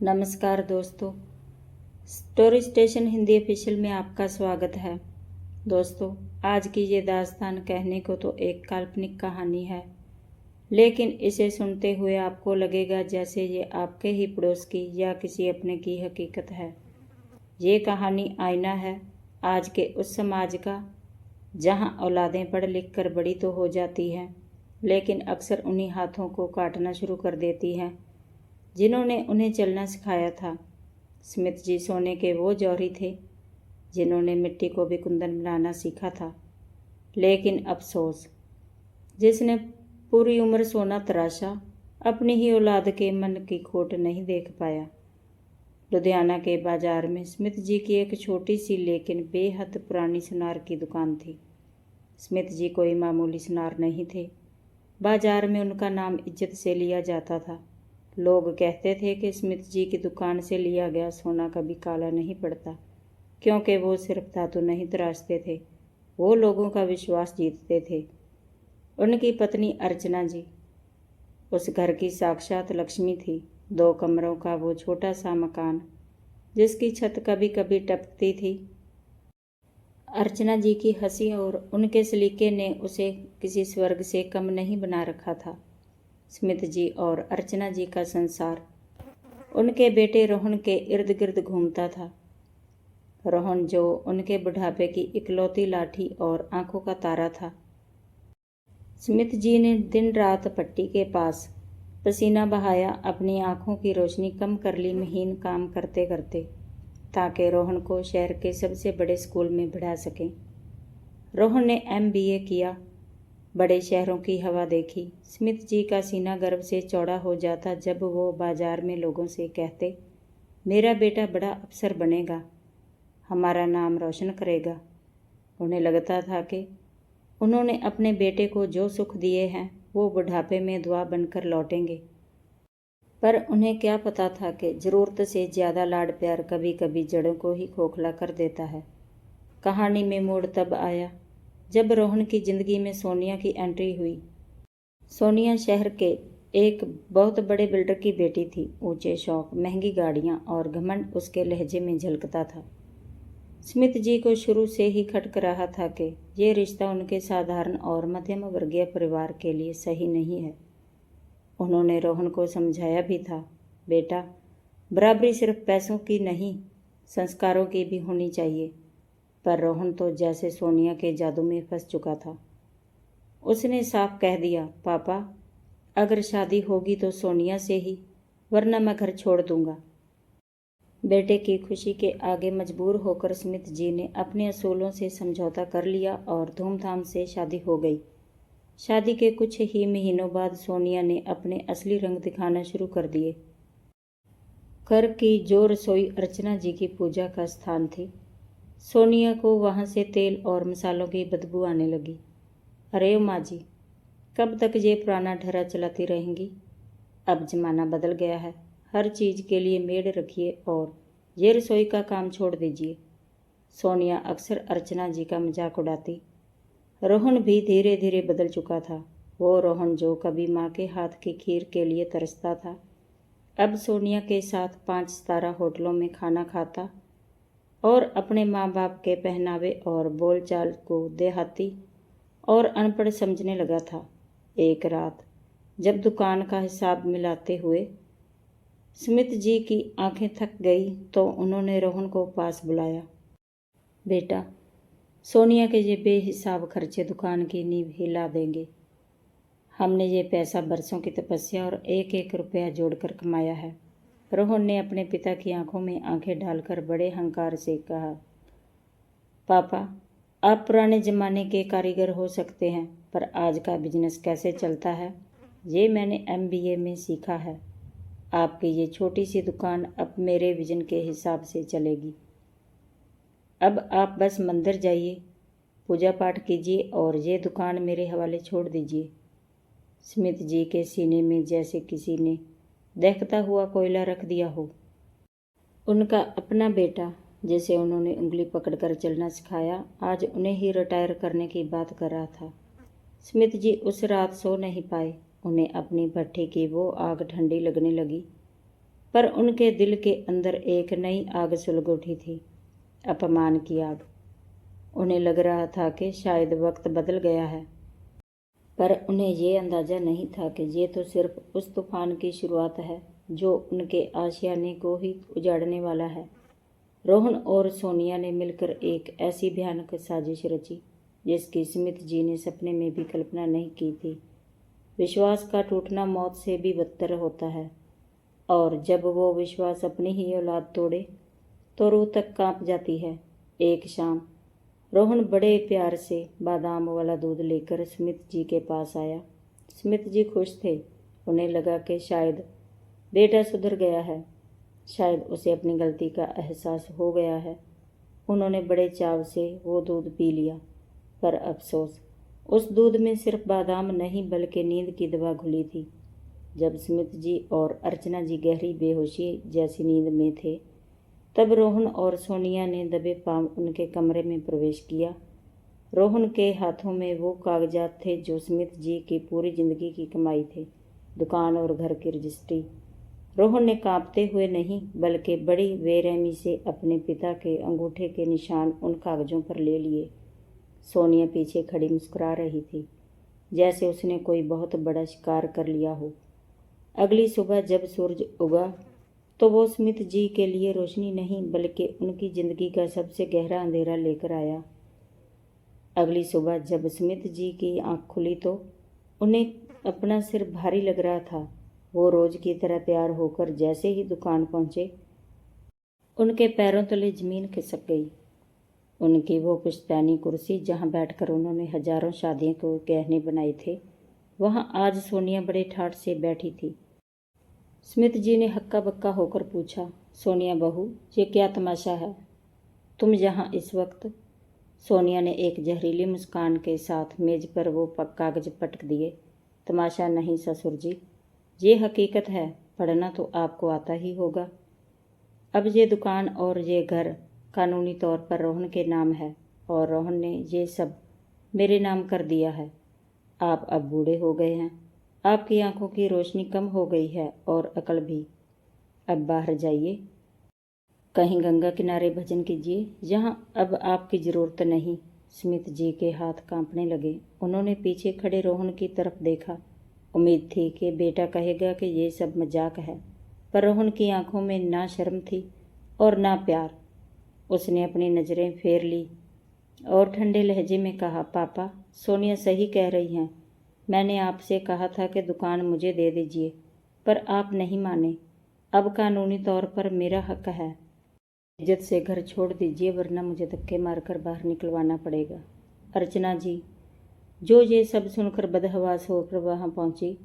नमस्कार दोस्तों, story station Hindi official में आपका स्वागत है। दोस्तों, आज की ये दास्तान कहने को तो एक काल्पनिक कहानी है, लेकिन इसे सुनते हुए आपको लगेगा जैसे ये आपके ही पड़ोस की या किसी अपने की हकीकत है। ये कहानी आईना है आज के उस समाज का जहां औलादें पढ़ लिख कर बड़ी तो हो जाती हैं, लेकिन अक्सर उन्हीं हाथों को काटना शुरू कर देती हैं जिन्होंने उन्हें चलना सिखाया था। स्मिथ जी सोने के वो जौहरी थे जिन्होंने मिट्टी को भी कुंदन बनाना सीखा था, लेकिन अफसोस, जिसने पूरी उम्र सोना तराशा, अपनी ही औलाद के मन की खोट नहीं देख पाया। लुधियाना के बाजार में स्मिथ जी की एक छोटी सी लेकिन बेहद पुरानी सुनार की दुकान थी। स्मिथ जी कोई मामूली सुनार नहीं थे। बाजार में उनका नाम इज्जत से लिया जाता था। लोग कहते थे कि स्मिथ जी की दुकान से लिया गया सोना कभी काला नहीं पड़ता, क्योंकि वो सिर्फ धातु नहीं तराशते थे, वो लोगों का विश्वास जीतते थे। उनकी पत्नी अर्चना जी उस घर की साक्षात लक्ष्मी थी। 2 कमरों का वो छोटा सा मकान जिसकी छत कभी कभी टपकती थी। अर्चना जी की हंसी और उनके सलीके ने उसे किसी स्वर्ग से कम नहीं बना रखा था। स्मिथ जी और अर्चना जी का संसार उनके बेटे रोहन के इर्द गिर्द घूमता था। रोहन जो उनके बुढ़ापे की इकलौती लाठी और आंखों का तारा था। स्मिथ जी ने दिन रात पट्टी के पास पसीना बहाया, अपनी आंखों की रोशनी कम कर ली महीन काम करते करते, ताकि रोहन को शहर के सबसे बड़े स्कूल में पढ़ा सकें। रोहन ने MBA किया, बड़े शहरों की हवा देखी। स्मिथ जी का सीना गर्व से चौड़ा हो जाता जब वो बाजार में लोगों से कहते, मेरा बेटा बड़ा अफसर बनेगा, हमारा नाम रोशन करेगा। उन्हें लगता था कि उन्होंने अपने बेटे को जो सुख दिए हैं वो बुढ़ापे में दुआ बनकर लौटेंगे। पर उन्हें क्या पता था कि ज़रूरत से ज़्यादा लाड प्यार कभी कभी जड़ों को ही खोखला कर देता है। कहानी में मोड़ तब आया जब रोहन की ज़िंदगी में सोनिया की एंट्री हुई। सोनिया शहर के एक बहुत बड़े बिल्डर की बेटी थी। ऊंचे शौक, महंगी गाड़ियां और घमंड उसके लहजे में झलकता था। स्मिथ जी को शुरू से ही खटक रहा था कि ये रिश्ता उनके साधारण और मध्यम वर्गीय परिवार के लिए सही नहीं है। उन्होंने रोहन को समझाया भी था, बेटा, बराबरी सिर्फ पैसों की नहीं, संस्कारों की भी होनी चाहिए। पर रोहन तो जैसे सोनिया के जादू में फंस चुका था। उसने साफ कह दिया, पापा, अगर शादी होगी तो सोनिया से ही, वरना मैं घर छोड़ दूंगा। बेटे की खुशी के आगे मजबूर होकर स्मिथ जी ने अपने असूलों से समझौता कर लिया और धूमधाम से शादी हो गई। शादी के कुछ ही महीनों बाद सोनिया ने अपने असली रंग दिखाना शुरू कर दिए। घर की जो रसोई अर्चना जी की पूजा का स्थान थी, सोनिया को वहाँ से तेल और मसालों की बदबू आने लगी। अरे माँ जी, कब तक ये पुराना ढर्रा चलाती रहेंगी? अब जमाना बदल गया है, हर चीज़ के लिए मेड रखिए और ये रसोई का काम छोड़ दीजिए। सोनिया अक्सर अर्चना जी का मजाक उड़ाती। रोहन भी धीरे धीरे बदल चुका था। वो रोहन जो कभी माँ के हाथ की खीर के लिए तरसता था, अब सोनिया के साथ 5 सितारा होटलों में खाना खाता और अपने माँ बाप के पहनावे और बोलचाल को देहाती और अनपढ़ समझने लगा था। एक रात जब दुकान का हिसाब मिलाते हुए स्मिथ जी की आंखें थक गई तो उन्होंने रोहन को पास बुलाया। बेटा, सोनिया के ये बेहिसाब खर्चे दुकान की नींव हिला देंगे। हमने ये पैसा बरसों की तपस्या और एक एक रुपया जोड़कर कमाया है। रोहन ने अपने पिता की आंखों में आंखें डालकर बड़े हंकार से कहा, पापा, आप पुराने ज़माने के कारीगर हो सकते हैं, पर आज का बिजनेस कैसे चलता है ये मैंने MBA में सीखा है। आपकी ये छोटी सी दुकान अब मेरे विजन के हिसाब से चलेगी। अब आप बस मंदिर जाइए, पूजा पाठ कीजिए और ये दुकान मेरे हवाले छोड़ दीजिए। स्मिथ जी के सीने में जैसे किसी ने दहकता हुआ कोयला रख दिया हो। उनका अपना बेटा, जिसे उन्होंने उंगली पकड़कर चलना सिखाया, आज उन्हें ही रिटायर करने की बात कर रहा था। स्मिथ जी उस रात सो नहीं पाए। उन्हें अपनी भट्ठी की वो आग ठंडी लगने लगी। पर उनके दिल के अंदर एक नई आग सुलग उठी थी, अपमान की आग। उन्हें लग रहा था कि शायद वक्त बदल गया है, पर उन्हें ये अंदाज़ा नहीं था कि ये तो सिर्फ उस तूफान की शुरुआत है जो उनके आशियाने को ही उजाड़ने वाला है। रोहन और सोनिया ने मिलकर एक ऐसी भयानक साजिश रची जिसकी स्मिथ जी ने सपने में भी कल्पना नहीं की थी। विश्वास का टूटना मौत से भी बदतर होता है, और जब वो विश्वास अपनी ही औलाद तोड़े तो रूह तक कांप जाती है। एक शाम रोहन बड़े प्यार से बादाम वाला दूध लेकर स्मिथ जी के पास आया। स्मिथ जी खुश थे। उन्हें लगा कि शायद बेटा सुधर गया है, शायद उसे अपनी गलती का एहसास हो गया है। उन्होंने बड़े चाव से वो दूध पी लिया, पर अफसोस, उस दूध में सिर्फ बादाम नहीं बल्कि नींद की दवा घुली थी। जब स्मिथ जी और अर्चना जी गहरी बेहोशी जैसी नींद में थे, तब रोहन और सोनिया ने दबे पांव उनके कमरे में प्रवेश किया। रोहन के हाथों में वो कागजात थे जो स्मिथ जी की पूरी जिंदगी की कमाई थे, दुकान और घर की रजिस्ट्री। रोहन ने कांपते हुए नहीं बल्कि बड़ी बेरहमी से अपने पिता के अंगूठे के निशान उन कागजों पर ले लिए। सोनिया पीछे खड़ी मुस्कुरा रही थी, जैसे उसने कोई बहुत बड़ा शिकार कर लिया हो। अगली सुबह जब सूरज उगा तो वो स्मिथ जी के लिए रोशनी नहीं बल्कि उनकी जिंदगी का सबसे गहरा अंधेरा लेकर आया। अगली सुबह जब स्मिथ जी की आंख खुली तो उन्हें अपना सिर भारी लग रहा था। वो रोज की तरह तैयार होकर जैसे ही दुकान पहुंचे, उनके पैरों तले जमीन खिसक गई। उनकी वो पुश्तैनी कुर्सी जहां बैठकर उन्होंने हजारों शादियों को गहने बनाए थे, वहां आज सोनिया बड़े ठाठ से बैठी थी। स्मिथ जी ने हक्का बक्का होकर पूछा, सोनिया बहू, ये क्या तमाशा है? तुम यहाँ इस वक्त? सोनिया ने एक जहरीली मुस्कान के साथ मेज पर वो कागज पटक दिए। तमाशा नहीं ससुर जी, ये हकीकत है। पढ़ना तो आपको आता ही होगा। अब ये दुकान और ये घर कानूनी तौर पर रोहन के नाम है, और रोहन ने ये सब मेरे नाम कर दिया है। आप अब बूढ़े हो गए हैं, आपकी आंखों की रोशनी कम हो गई है और अकल भी। अब बाहर जाइए, कहीं गंगा किनारे भजन कीजिए, यहाँ अब आपकी ज़रूरत नहीं। स्मिथ जी के हाथ कांपने लगे। उन्होंने पीछे खड़े रोहन की तरफ देखा। उम्मीद थी कि बेटा कहेगा कि ये सब मजाक है, पर रोहन की आंखों में ना शर्म थी और ना प्यार। उसने अपनी नज़रें फेर ली और ठंडे लहजे में कहा, पापा, सोनिया सही कह रही हैं। मैंने आपसे कहा था कि दुकान मुझे दे दीजिए, पर आप नहीं माने। अब कानूनी तौर पर मेरा हक है। इज्जत से घर छोड़ दीजिए, वरना मुझे धक्के मारकर बाहर निकलवाना पड़ेगा। अर्चना जी, जो ये सब सुनकर बदहवास होकर वहाँ पहुँची,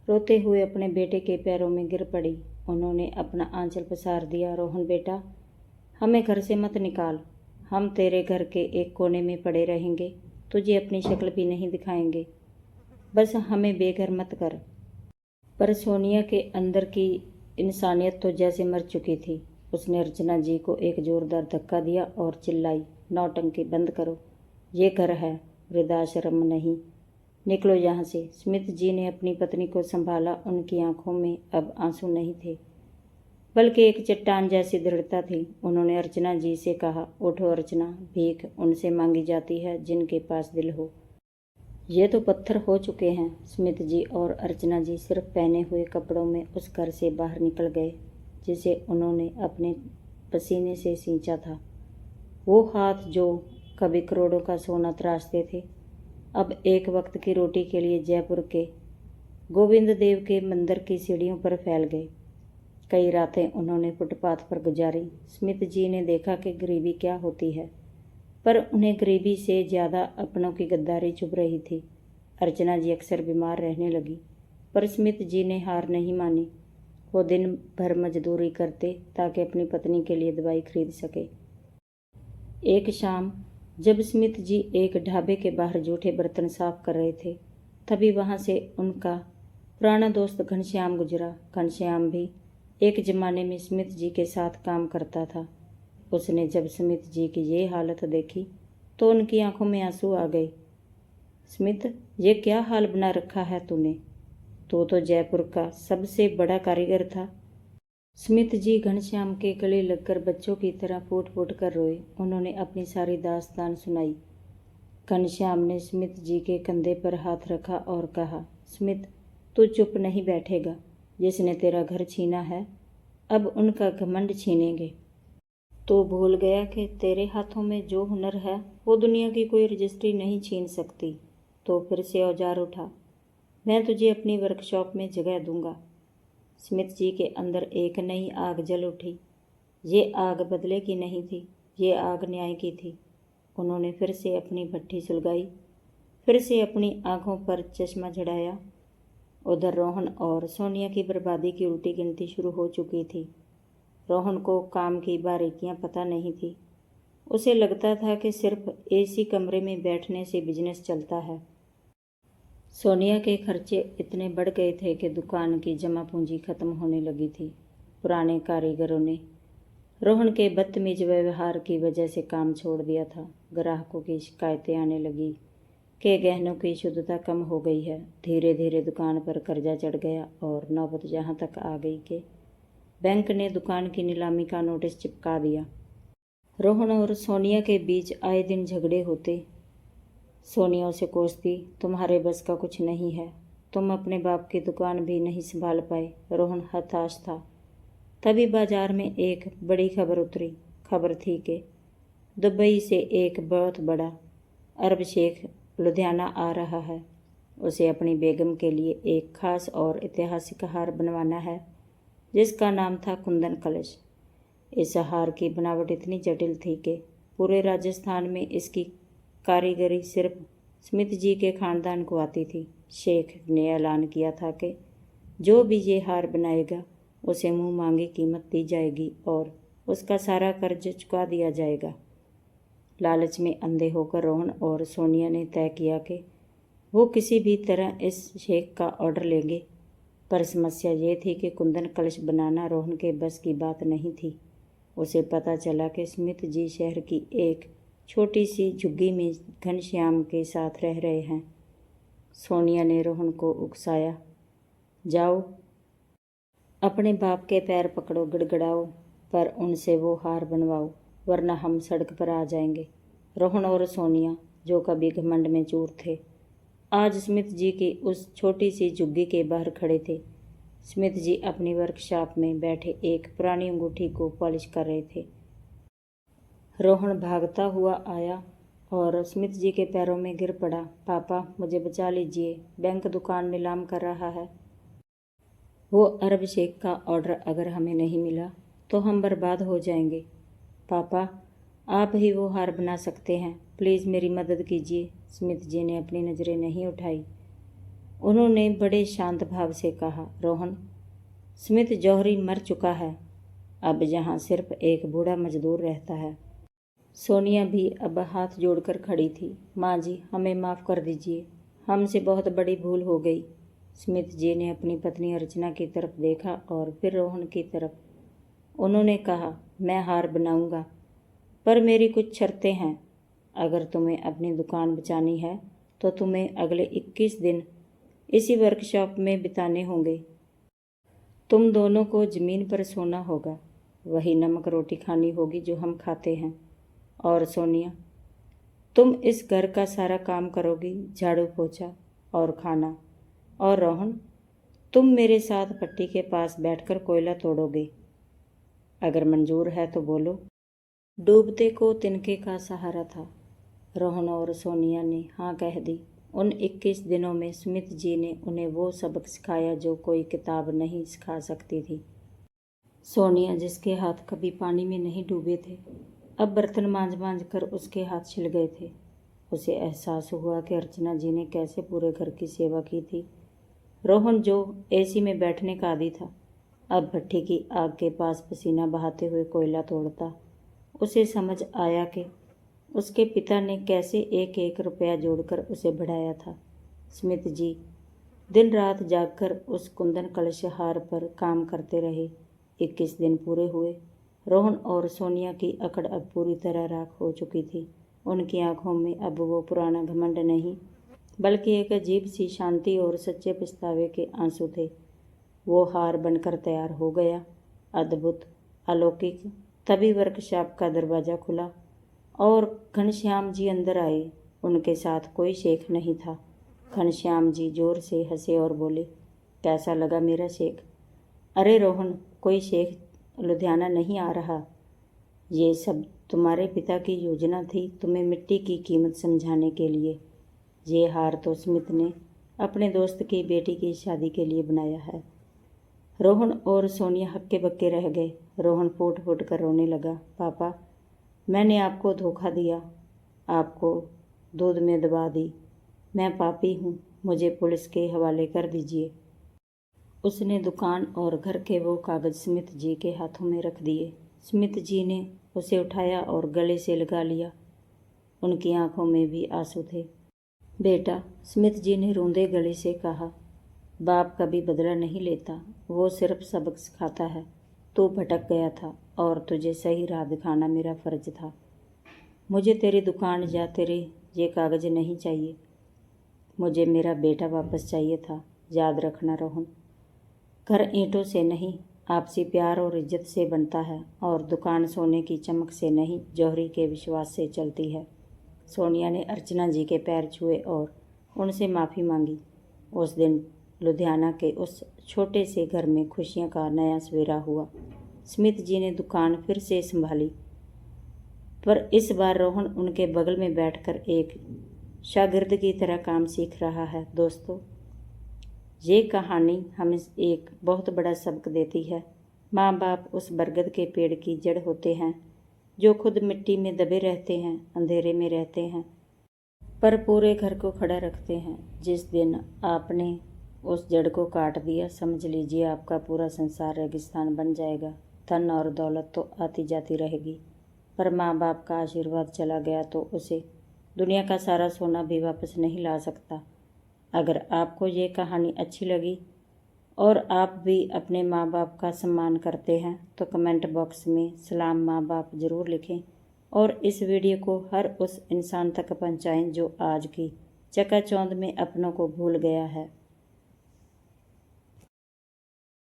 रोते हुए अपने बेटे के पैरों में गिर पड़ी। उन्होंने अपना आंचल पसार दिया। रोहन बेटा, हमें घर से मत निकाल। हम तेरे घर के एक कोने में पड़े रहेंगे, तुझे अपनी शक्ल भी नहीं दिखाएंगे। बस हमें बेघर मत कर। पर सोनिया के अंदर की इंसानियत तो जैसे मर चुकी थी। उसने अर्चना जी को एक जोरदार धक्का दिया और चिल्लाई, नौटंकी बंद करो, ये घर है, वृद्धाश्रम नहीं। निकलो यहाँ से। स्मिथ जी ने अपनी पत्नी को संभाला। उनकी आंखों में अब आंसू नहीं थे, बल्कि एक चट्टान जैसी दृढ़ता थी। उन्होंने अर्चना जी से कहा, उठो अर्चना, भीख उनसे मांगी जाती है जिनके पास दिल हो। ये तो पत्थर हो चुके हैं। स्मिथ जी और अर्चना जी सिर्फ पहने हुए कपड़ों में उस घर से बाहर निकल गए जिसे उन्होंने अपने पसीने से सींचा था। वो हाथ जो कभी करोड़ों का सोना तराशते थे, अब एक वक्त की रोटी के लिए जयपुर के गोविंद देव के मंदिर की सीढ़ियों पर फैल गए। कई रातें उन्होंने फुटपाथ पर गुजारी। स्मिथ जी ने देखा कि गरीबी क्या होती है, पर उन्हें गरीबी से ज़्यादा अपनों की गद्दारी चुभ रही थी। अर्चना जी अक्सर बीमार रहने लगी, पर स्मिथ जी ने हार नहीं मानी। वो दिन भर मजदूरी करते ताकि अपनी पत्नी के लिए दवाई खरीद सके। एक शाम जब स्मिथ जी एक ढाबे के बाहर जूठे बर्तन साफ कर रहे थे, तभी वहाँ से उनका पुराना दोस्त घनश्याम गुजरा। घनश्याम भी एक ज़माने में स्मिथ जी के साथ काम करता था। उसने जब स्मिथ जी की ये हालत देखी तो उनकी आंखों में आंसू आ गए। स्मिथ, ये क्या हाल बना रखा है तूने? तू तो जयपुर का सबसे बड़ा कारीगर था। स्मिथ जी घनश्याम के गले लगकर बच्चों की तरह फूट फूट कर रोए। उन्होंने अपनी सारी दास्तान सुनाई। घनश्याम ने स्मिथ जी के कंधे पर हाथ रखा और कहा, स्मिथ, तू चुप नहीं बैठेगा। जिसने तेरा घर छीना है, अब उनका घमंड छीनेंगे। तो भूल गया कि तेरे हाथों में जो हुनर है वो दुनिया की कोई रजिस्ट्री नहीं छीन सकती। तो फिर से औजार उठा। मैं तुझे अपनी वर्कशॉप में जगह दूंगा। स्मिथ जी के अंदर एक नई आग जल उठी। ये आग बदले की नहीं थी, ये आग न्याय की थी। उन्होंने फिर से अपनी भट्ठी सुलगाई, फिर से अपनी आंखों पर चश्मा जड़ाया। उधर रोहन और सोनिया की बर्बादी की उल्टी गिनती शुरू हो चुकी थी। रोहन को काम की बारीकियां पता नहीं थी। उसे लगता था कि सिर्फ एसी कमरे में बैठने से बिजनेस चलता है। सोनिया के खर्चे इतने बढ़ गए थे कि दुकान की जमा पूंजी खत्म होने लगी थी। पुराने कारीगरों ने रोहन के बदतमीज व्यवहार की वजह से काम छोड़ दिया था। ग्राहकों की शिकायतें आने लगी कि गहनों की शुद्धता कम हो गई है। धीरे धीरे दुकान पर कर्जा चढ़ गया और नौबत जहां तक आ गई कि बैंक ने दुकान की नीलामी का नोटिस चिपका दिया। रोहन और सोनिया के बीच आए दिन झगड़े होते। सोनिया उसे कोसती, तुम्हारे बस का कुछ नहीं है, तुम अपने बाप की दुकान भी नहीं संभाल पाए। रोहन हताश था। तभी बाजार में एक बड़ी खबर उतरी। खबर थी कि दुबई से एक बहुत बड़ा अरब शेख लुधियाना आ रहा है। उसे अपनी बेगम के लिए एक खास और ऐतिहासिक हार बनवाना है, जिसका नाम था कुंदन कलश। इस हार की बनावट इतनी जटिल थी कि पूरे राजस्थान में इसकी कारीगरी सिर्फ स्मिथ जी के खानदान को आती थी। शेख ने ऐलान किया था कि जो भी ये हार बनाएगा उसे मुंह मांगी कीमत दी जाएगी और उसका सारा कर्ज चुका दिया जाएगा। लालच में अंधे होकर रोहन और सोनिया ने तय किया कि वो किसी भी तरह इस शेख का ऑर्डर लेंगे। पर समस्या ये थी कि कुंदन कलश बनाना रोहन के बस की बात नहीं थी। उसे पता चला कि स्मिथ जी शहर की एक छोटी सी झुग्गी में घनश्याम के साथ रह रहे हैं। सोनिया ने रोहन को उकसाया, जाओ अपने बाप के पैर पकड़ो, गिड़गिड़ाओ, पर उनसे वो हार बनवाओ, वरना हम सड़क पर आ जाएंगे। रोहन और सोनिया, जो कभी घमंड में चूर थे, आज स्मिथ जी की उस छोटी सी झुग्गी के बाहर खड़े थे। स्मिथ जी अपनी वर्कशॉप में बैठे एक पुरानी अंगूठी को पॉलिश कर रहे थे। रोहन भागता हुआ आया और स्मिथ जी के पैरों में गिर पड़ा। पापा, मुझे बचा लीजिए, बैंक दुकान नीलाम कर रहा है। वो अरब शेख का ऑर्डर अगर हमें नहीं मिला तो हम बर्बाद हो जाएंगे। पापा, आप ही वो हार बना सकते हैं, प्लीज़ मेरी मदद कीजिए। स्मिथ जी ने अपनी नज़रें नहीं उठाई। उन्होंने बड़े शांत भाव से कहा, रोहन, स्मिथ जौहरी मर चुका है। अब यहाँ सिर्फ एक बूढ़ा मजदूर रहता है। सोनिया भी अब हाथ जोड़कर खड़ी थी। माँ जी, हमें माफ़ कर दीजिए, हमसे बहुत बड़ी भूल हो गई। स्मिथ जी ने अपनी पत्नी अर्चना की तरफ देखा और फिर रोहन की तरफ। उन्होंने कहा, मैं हार बनाऊंगा, पर मेरी कुछ शर्तें हैं। अगर तुम्हें अपनी दुकान बचानी है तो तुम्हें अगले 21 दिन इसी वर्कशॉप में बिताने होंगे। तुम दोनों को ज़मीन पर सोना होगा, वही नमक रोटी खानी होगी जो हम खाते हैं। और सोनिया, तुम इस घर का सारा काम करोगी, झाड़ू पोछा और खाना। और रोहन, तुम मेरे साथ पट्टी के पास बैठकर कोयला तोड़ोगे। अगर मंजूर है तो बोलो। डूबते को तिनके का सहारा था। रोहन और सोनिया ने हाँ कह दी। उन 21 दिनों में स्मिथ जी ने उन्हें वो सबक सिखाया जो कोई किताब नहीं सिखा सकती थी। सोनिया, जिसके हाथ कभी पानी में नहीं डूबे थे, अब बर्तन मांझ मांझ कर उसके हाथ छिल गए थे। उसे एहसास हुआ कि अर्चना जी ने कैसे पूरे घर की सेवा की थी। रोहन, जो एसी में बैठने का आदी था, अब भट्ठी की आग के पास पसीना बहाते हुए कोयला तोड़ता। उसे समझ आया कि उसके पिता ने कैसे एक एक रुपया जोड़कर उसे बढ़ाया था। स्मिथ जी दिन रात जागकर उस कुंदन कलश हार पर काम करते रहे। 21 दिन पूरे हुए। रोहन और सोनिया की अकड़ अब पूरी तरह राख हो चुकी थी। उनकी आंखों में अब वो पुराना घमंड नहीं, बल्कि एक अजीब सी शांति और सच्चे पछतावे के आंसू थे। वो हार बनकर तैयार हो गया। अद्भुत, अलौकिक। तभी वर्कशॉप का दरवाज़ा खुला और घनश्याम जी अंदर आए। उनके साथ कोई शेख नहीं था। घनश्याम जी जोर से हंसे और बोले, कैसा लगा मेरा शेख? अरे रोहन, कोई शेख लुधियाना नहीं आ रहा। ये सब तुम्हारे पिता की योजना थी, तुम्हें मिट्टी की कीमत समझाने के लिए। ये हार तो स्मिथ ने अपने दोस्त की बेटी की शादी के लिए बनाया है। रोहन और सोनिया हक्के बक्के रह गए। रोहन फूट फूट कर रोने लगा। पापा, मैंने आपको धोखा दिया, आपको दूध में दबा दी। मैं पापी हूँ, मुझे पुलिस के हवाले कर दीजिए। उसने दुकान और घर के वो कागज़ स्मिथ जी के हाथों में रख दिए। स्मिथ जी ने उसे उठाया और गले से लगा लिया। उनकी आंखों में भी आंसू थे। बेटा, स्मिथ जी ने रोंदे गले से कहा, बाप कभी बदला नहीं लेता, वो सिर्फ सबक सिखाता है। तू भटक गया था और तुझे सही राह दिखाना मेरा फ़र्ज था। मुझे तेरी दुकान या तेरे ये कागज़ नहीं चाहिए, मुझे मेरा बेटा वापस चाहिए था। याद रखना रोहन, घर ईंटों से नहीं, आपसी प्यार और इज्जत से बनता है, और दुकान सोने की चमक से नहीं, जौहरी के विश्वास से चलती है। सोनिया ने अर्चना जी के पैर छुए और उनसे माफ़ी मांगी। उस दिन लुधियाना के उस छोटे से घर में खुशियों का नया सवेरा हुआ। स्मिथ जी ने दुकान फिर से संभाली, पर इस बार रोहन उनके बगल में बैठकर एक शागिर्द की तरह काम सीख रहा है। दोस्तों, ये कहानी हमें एक बहुत बड़ा सबक देती है। माँ बाप उस बरगद के पेड़ की जड़ होते हैं जो खुद मिट्टी में दबे रहते हैं, अंधेरे में रहते हैं, पर पूरे घर को खड़ा रखते हैं। जिस दिन आपने उस जड़ को काट दिया, समझ लीजिए आपका पूरा संसार रेगिस्तान बन जाएगा। धन और दौलत तो आती जाती रहेगी, पर माँ बाप का आशीर्वाद चला गया तो उसे दुनिया का सारा सोना भी वापस नहीं ला सकता। अगर आपको ये कहानी अच्छी लगी और आप भी अपने माँ बाप का सम्मान करते हैं तो कमेंट बॉक्स में सलाम माँ बाप ज़रूर लिखें, और इस वीडियो को हर उस इंसान तक पहुँचाएं जो आज की चकाचौंध में अपनों को भूल गया है।